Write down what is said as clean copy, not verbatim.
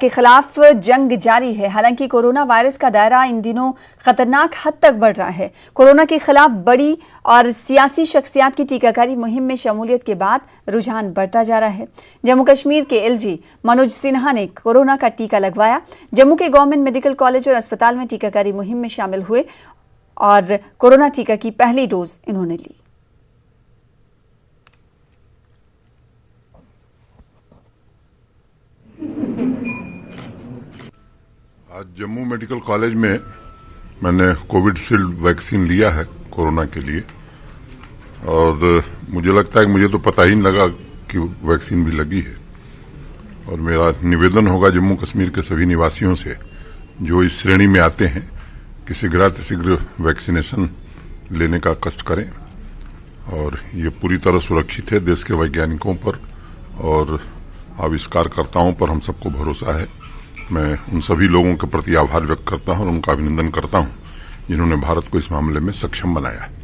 के खिलाफ जंग जारी है। हालांकि कोरोना वायरस का दायरा इन दिनों खतरनाक हद तक बढ़ रहा है। कोरोना के खिलाफ बड़ी और सियासी शख्सियत की टीकाकारी मुहिम में शमूलियत के बाद रुझान बढ़ता जा रहा है। जम्मू कश्मीर के एलजी मनोज सिन्हा ने कोरोना का टीका लगवाया। जम्मू के गवर्नमेंट मेडिकल कॉलेज और अस्पताल में टीकाकारी मुहिम में शामिल हुए और कोरोना टीका की पहली डोज इन्होंने ली। आज जम्मू मेडिकल कॉलेज में मैंने कोविशील्ड वैक्सीन लिया है कोरोना के लिए, और मुझे लगता है कि मुझे तो पता ही नहीं लगा कि वैक्सीन भी लगी है। और मेरा निवेदन होगा जम्मू कश्मीर के सभी निवासियों से जो इस श्रेणी में आते हैं कि शीघ्र वैक्सीनेशन लेने का कष्ट करें। और ये पूरी तरह सुरक्षित है। देश के वैज्ञानिकों पर और आविष्कारकर्ताओं पर हम सबको भरोसा है। मैं उन सभी लोगों के प्रति आभार व्यक्त करता हूं और उनका अभिनंदन करता हूं जिन्होंने भारत को इस मामले में सक्षम बनाया है।